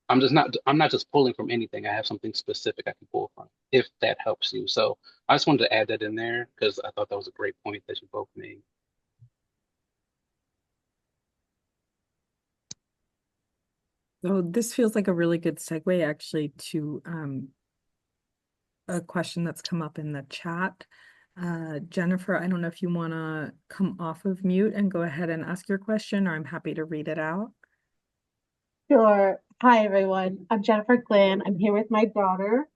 I'm not just pulling from anything. I have something specific I can pull from, if that helps you. So I just wanted to add that in there because I thought that was a great point that you both made. So this feels like a really good segue actually to a question that's come up in the chat. Jennifer, I don't know if you want to come off of mute and go ahead and ask your question, or I'm happy to read it out. Sure. Hi, everyone. I'm Jennifer Glenn. I'm here with my daughter,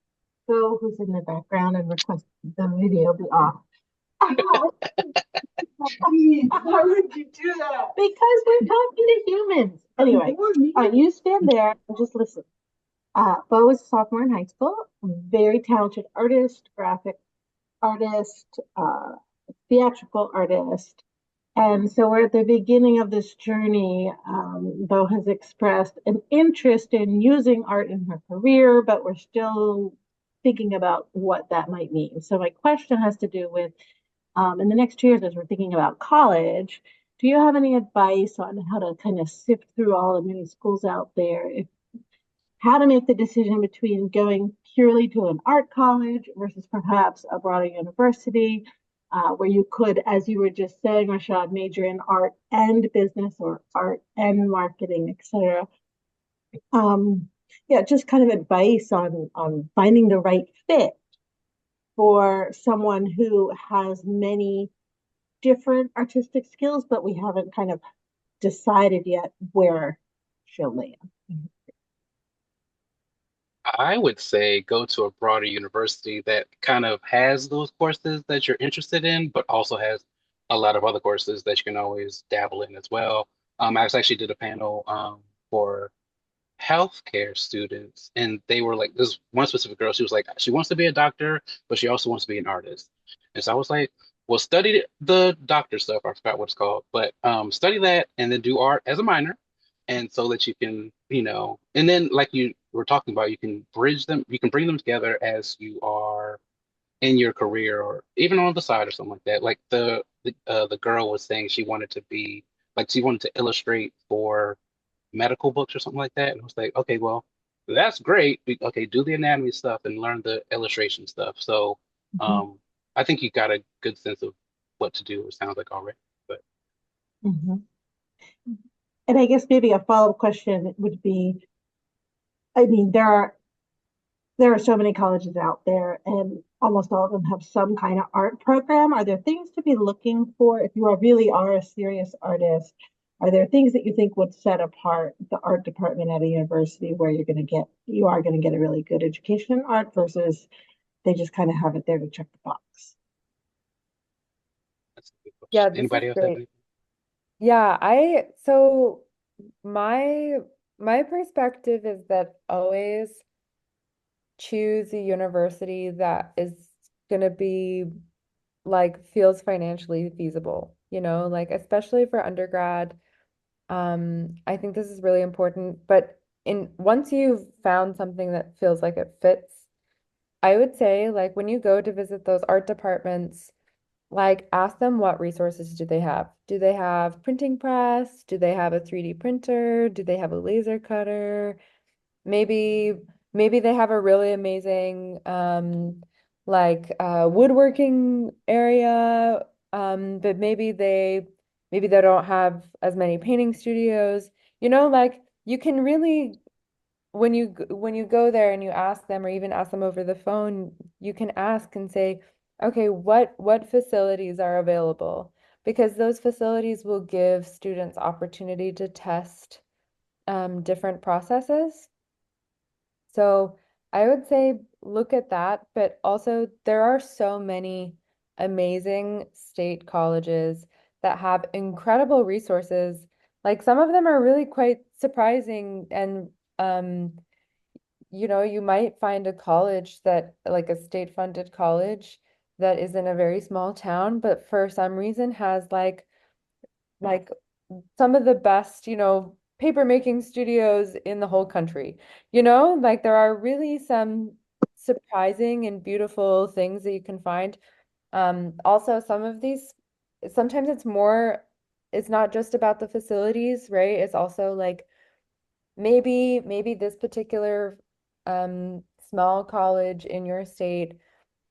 Phil, who's in the background and requested the video be off. How would you do that? Because we're talking to humans. Anyway, you stand there and just listen. Bo is a sophomore in high school, very talented artist, graphic artist, theatrical artist. And so we're at the beginning of this journey. Bo has expressed an interest in using art in her career, but we're still thinking about what that might mean. So my question has to do with, in the next 2 years, as we're thinking about college, do you have any advice on how to kind of sift through all the many schools out there, how to make the decision between going purely to an art college versus perhaps a broader university, where you could, as you were just saying, Rashad, major in art and business or art and marketing, etc. Yeah, just kind of advice on finding the right fit for someone who has many different artistic skills, but we haven't kind of decided yet where she'll land. I would say go to a broader university that kind of has those courses that you're interested in, but also has a lot of other courses that you can always dabble in as well. I actually did a panel for healthcare students, and they were like, this one specific girl, she was like, she wants to be a doctor, but she also wants to be an artist. And so I was like, well, study the doctor stuff. I forgot what it's called, but study that and then do art as a minor. And so that you can, and then like you were talking about, you can bridge them, you can bring them together as you are in your career or even on the side or something like that. Like the girl was saying she wanted to be like she wanted to illustrate for medical books or something like that. And I was like, okay, well, that's great. Okay, do the anatomy stuff and learn the illustration stuff. So Mhm. I think you got a good sense of what to do, it sounds like already. But Mhm. And I guess maybe a follow-up question would be, I mean, there are so many colleges out there, and almost all of them have some kind of art program. Are there things to be looking for if you really are a serious artist? Are there things that you think would set apart the art department at a university where you are going to get a really good education in art versus they just kind of have it there to check the box? that's a good Yeah, question. this is Anybody else have great. anything? Yeah, so my my perspective is that always choose a university that is gonna be like feels financially feasible, like especially for undergrad. I think this is really important, but in once you've found something that feels like it fits, I would say like when you go to visit those art departments, like ask them what resources do they have? Do they have printing press? Do they have a 3D printer? Do they have a laser cutter? Maybe maybe they have a really amazing like woodworking area, but maybe they don't have as many painting studios. Like you can really when you go there and you ask them or even ask them over the phone, you can ask and say, okay, what facilities are available? because those facilities will give students opportunity to test different processes. So I would say look at that, but also there are so many amazing state colleges that have incredible resources. Like some of them are really quite surprising, and you might find a college that, like a state-funded college that is in a very small town, but for some reason has like some of the best, paper making studios in the whole country. Like there are really some surprising and beautiful things that you can find. Also, some of these, sometimes it's not just about the facilities, right? It's also like maybe this particular small college in your state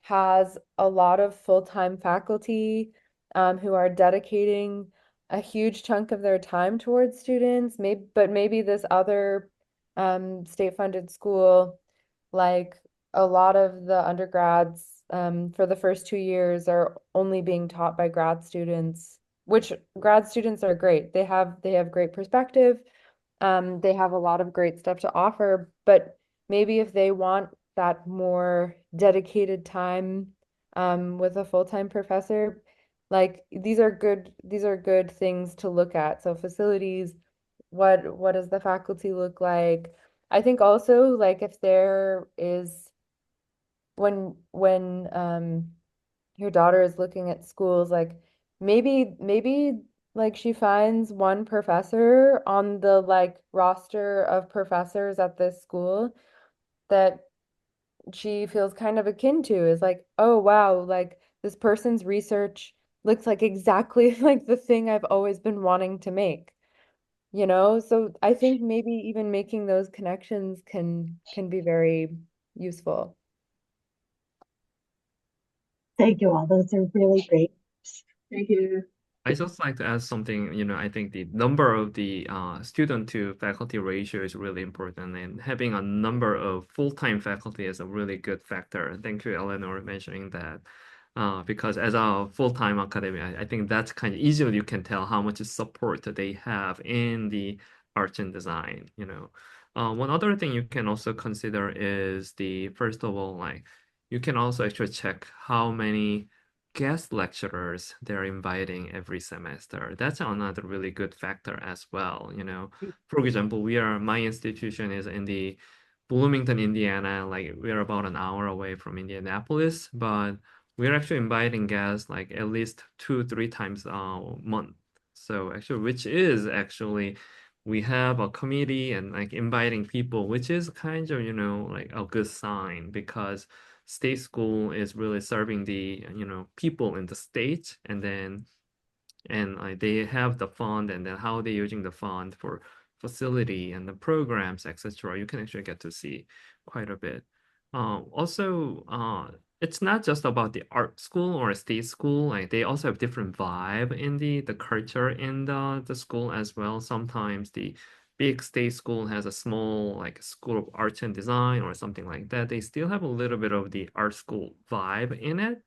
has a lot of full-time faculty who are dedicating a huge chunk of their time towards students. Maybe this other state-funded school, like a lot of the undergrads for the first 2 years are only being taught by grad students, which grad students are great. They have great perspective. They have a lot of great stuff to offer, but maybe if they want that more dedicated time with a full-time professor, like these are good things to look at. So facilities, what does the faculty look like? I think also like if there is when your daughter is looking at schools, like maybe like she finds one professor on the like roster of professors at this school that she feels kind of akin to, is like, oh wow, like this person's research looks like exactly like the thing I've always been wanting to make, So I think maybe even making those connections can be very useful. Thank you all. Those are really great. Thank you. I just like to add something, I think the number of the student to faculty ratio is really important, and having a number of full-time faculty is a really good factor. Thank you, Eleanor, mentioning that. Because as a full-time academy, I think that's kind of easily you can tell how much support they have in the arts and design. One other thing you can also consider is first of all, like you can also actually check how many guest lecturers they're inviting every semester. That's another really good factor as well. For example, my institution is in the Bloomington, Indiana, like we're about an hour away from Indianapolis, but we're actually inviting guests like at least 2, 3 times a month. So actually, which is actually we have a committee and like inviting people, which is kind of, like a good sign because state school is really serving the, people in the state, and they have the fund, and then how they're using the fund for facility and the programs, etc. You can actually get to see quite a bit. Also, it's not just about the art school or a state school. Like they also have different vibe in the culture in the school as well. Sometimes the big state school has a small like school of arts and design or something like that. They still have a little bit of the art school vibe in it.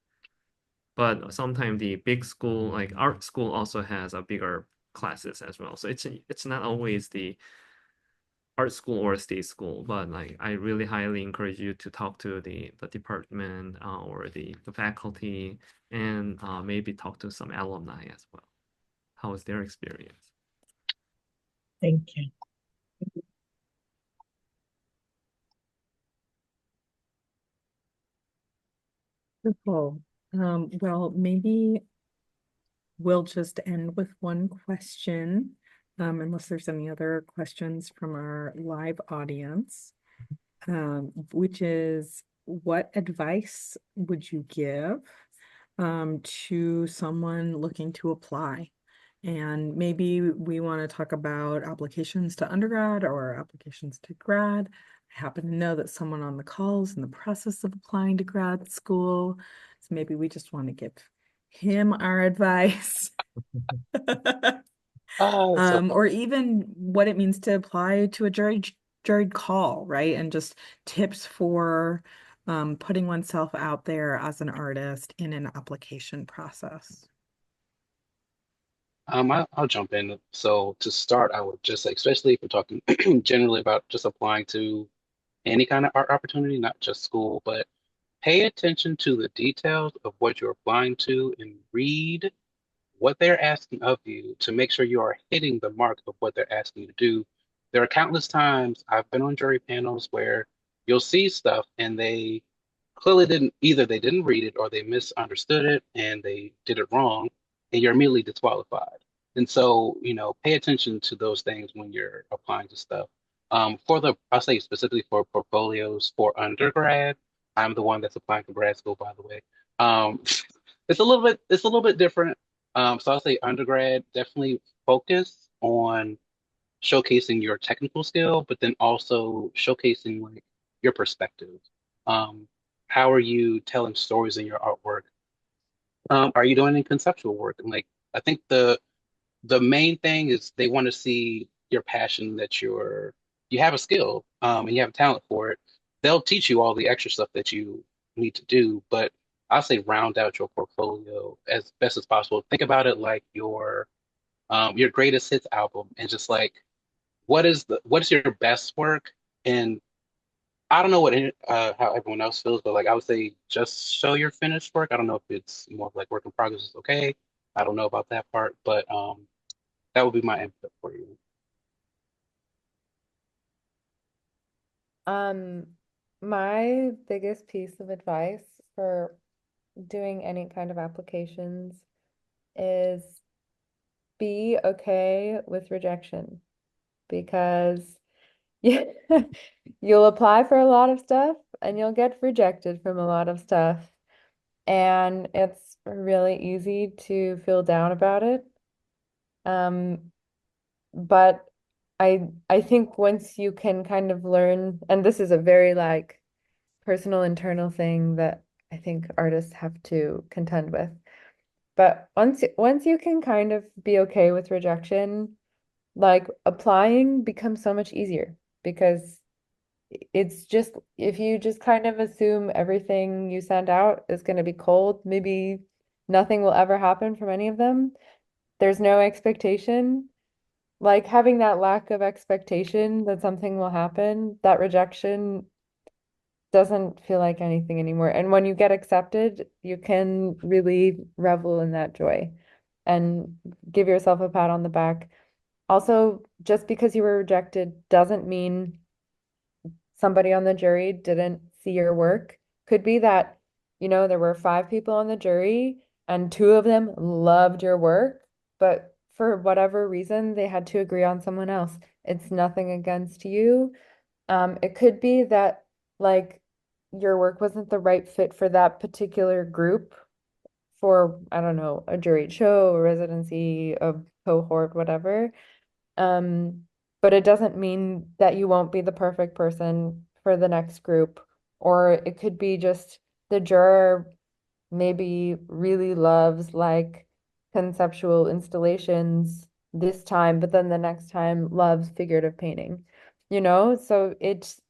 But sometimes the big school, like art school, also has a bigger classes as well. So it's not always the art school or state school, but like I really highly encourage you to talk to the department or the faculty, and maybe talk to some alumni as well. How was their experience? Thank you. Wonderful. Well, maybe we'll just end with one question, unless there's any other questions from our live audience, which is, what advice would you give to someone looking to apply? And maybe we want to talk about applications to undergrad or applications to grad. I happen to know that someone on the call is in the process of applying to grad school. So maybe we just want to give him our advice. Or even what it means to apply to a juried call, right? And just tips for putting oneself out there as an artist in an application process. I'll jump in. So to start, I would just say, especially if we're talking generally about just applying to any kind of art opportunity, not just school, but pay attention to the details of what you're applying to and read what they're asking of you to make sure you are hitting the mark of what they're asking you to do. There are countless times I've been on jury panels where you'll see stuff and they clearly didn't either they didn't read it or they misunderstood it and they did it wrong and you're immediately disqualified. And so, pay attention to those things when you're applying to stuff. I'll say specifically for portfolios for undergrad, I'm the one that's applying for grad school, by the way. Um, it's a little bit different. So I'll say undergrad, definitely focus on showcasing your technical skill, but then also showcasing like your perspective. Um, how are you telling stories in your artwork? Are you doing any conceptual work? And like, I think the main thing is they want to see your passion that you have a skill, and you have a talent for it. They'll teach you all the extra stuff that you need to do, but I'll say round out your portfolio as best as possible. Think about it like your greatest hits album and just like what is your best work? And I don't know how everyone else feels, but like I would say just show your finished work. I don't know if it's more of like work in progress is okay. I don't know about that part, but that would be my input for you. Um, my biggest piece of advice for doing any kind of applications is be okay with rejection because yeah, you'll apply for a lot of stuff and you'll get rejected from a lot of stuff. And it's really easy to feel down about it. Um, but I think once you can kind of learn, and this is a very like personal internal thing that I think artists have to contend with. But once you can kind of be okay with rejection, like applying becomes so much easier because it's just if you just kind of assume everything you send out is going to be cold, maybe nothing will ever happen from any of them. There's no expectation. Like having that lack of expectation that something will happen, that rejection doesn't feel like anything anymore. And when you get accepted, you can really revel in that joy and give yourself a pat on the back. Also, just because you were rejected doesn't mean somebody on the jury didn't see your work. Could be that, there were five people on the jury and two of them loved your work, but for whatever reason, they had to agree on someone else. It's nothing against you. It could be that like your work wasn't the right fit for that particular group for, I don't know, a jury show, a residency, a cohort, whatever. Um, but it doesn't mean that you won't be the perfect person for the next group. Or it could be just the juror maybe really loves like conceptual installations this time, but then the next time loves figurative painting. So it's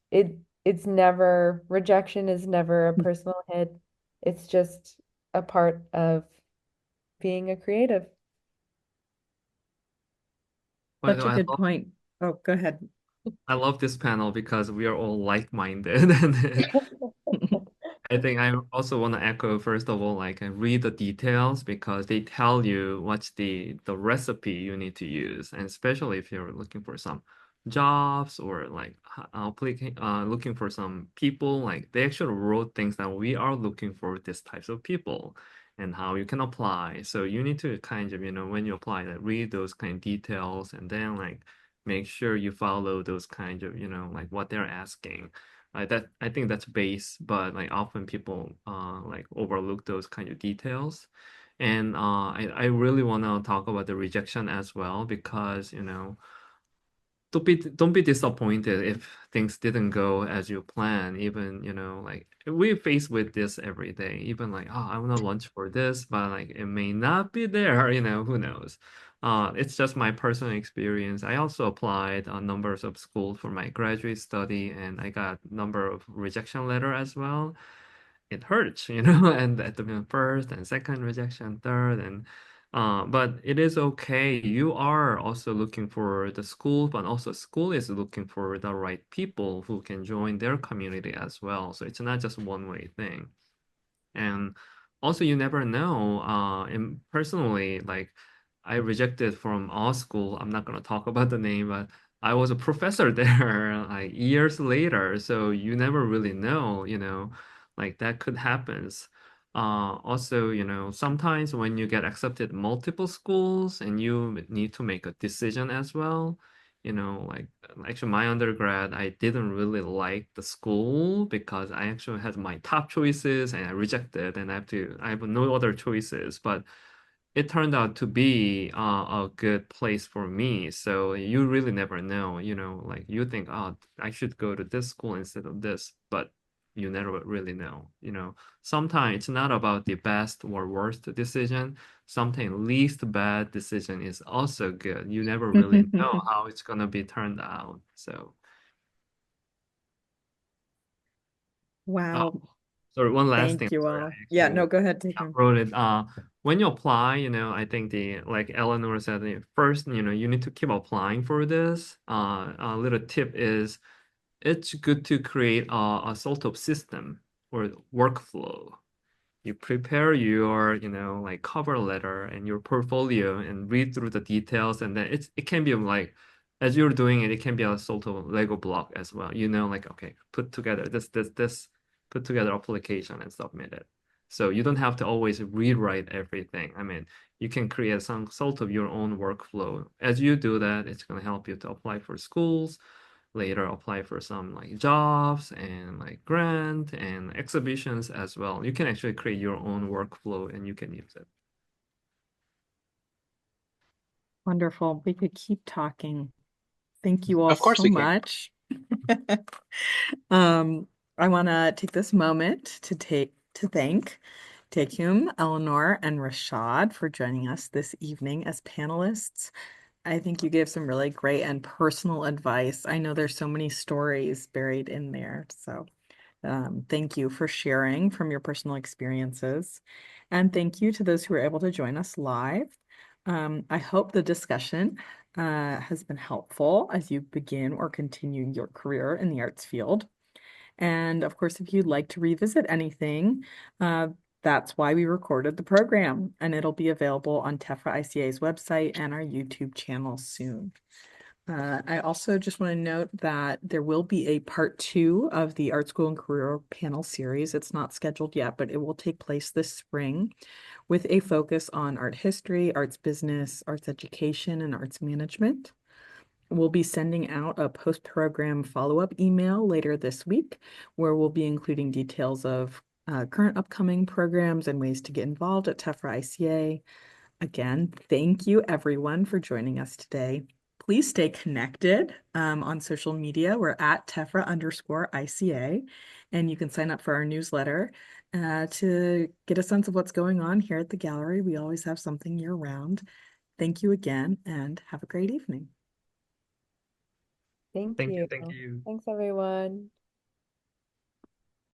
never rejection is never a personal hit. It's just a part of being a creative. By the Such a way, good point. Oh, go ahead. I love this panel because we are all like-minded and I think I also want to echo, first of all, like read the details because they tell you what's the recipe you need to use, and especially if you're looking for some jobs or like looking for some people, like they actually wrote things that we are looking for this types of people and how you can apply. So you need to kind of, when you apply, like read those kind of details and then like make sure you follow those kind of, like what they're asking. I think that's base, but like often people like overlook those kind of details. And I really want to talk about the rejection as well because don't be disappointed if things didn't go as you plan. Even like we face with this every day. Even like I want to lunch for this, but like it may not be there. Who knows? It's just my personal experience. I also applied on numbers of schools for my graduate study, and I got number of rejection letter as well. It hurts, and at the first and second rejection, third, and But it is okay. You are also looking for the school, but also school is looking for the right people who can join their community as well. So it's not just one-way thing. And also, you never know. And personally, like I rejected from our school. I'm not gonna talk about the name, but I was a professor there like years later. So you never really know, like that could happen. Also, sometimes when you get accepted multiple schools and you need to make a decision as well, like actually my undergrad, I didn't really like the school because I actually had my top choices and I rejected and I have no other choices. But it turned out to be a good place for me. So you really never know, like you think, oh, I should go to this school instead of this, but you never really know, Sometimes it's not about the best or worst decision. Sometimes least bad decision is also good. You never really know how it's gonna be turned out. So, oh, Wow. sorry, one last thing. Thank you Sorry, I all. Yeah, actually no, go ahead, Taekyeom. wrote it. When you apply, I think like Eleanor said, first, you need to keep applying for this. A little tip is it's good to create a sort of system or workflow. You prepare your, like cover letter and your portfolio and read through the details, and then it can be like as you're doing it, it can be a sort of Lego block as well. Like okay, put together this, put together application and submit it. So you don't have to always rewrite everything. I mean, you can create some sort of your own workflow. As you do that, it's going to help you to apply for schools, later apply for some like jobs and like grant and exhibitions as well. You can actually create your own workflow and you can use it. Wonderful. We could keep talking. Thank you all Of course so we can. much. Um, I want to take this moment to thank Taekyeom, Eleanor, and Rashad for joining us this evening as panelists. I think you gave some really great and personal advice. I know there's so many stories buried in there. So thank you for sharing from your personal experiences. And thank you to those who were able to join us live. I hope the discussion has been helpful as you begin or continue your career in the arts field. And of course, if you'd like to revisit anything, that's why we recorded the program, and it'll be available on Tefra ICA's website and our YouTube channel soon. I also just want to note that there will be a part 2 of the Art School and Career panel series. It's not scheduled yet, but it will take place this spring with a focus on art history, arts business, arts education, and arts management. We'll be sending out a post-program follow-up email later this week where we'll be including details of current upcoming programs and ways to get involved at Tefra ICA. Again, thank you everyone for joining us today. Please stay connected on social media. We're at Tefra_ICA, and you can sign up for our newsletter to get a sense of what's going on here at the gallery. We always have something year-round. Thank you again, and have a great evening. Thank Thank you. you. Thank you. Thanks, everyone.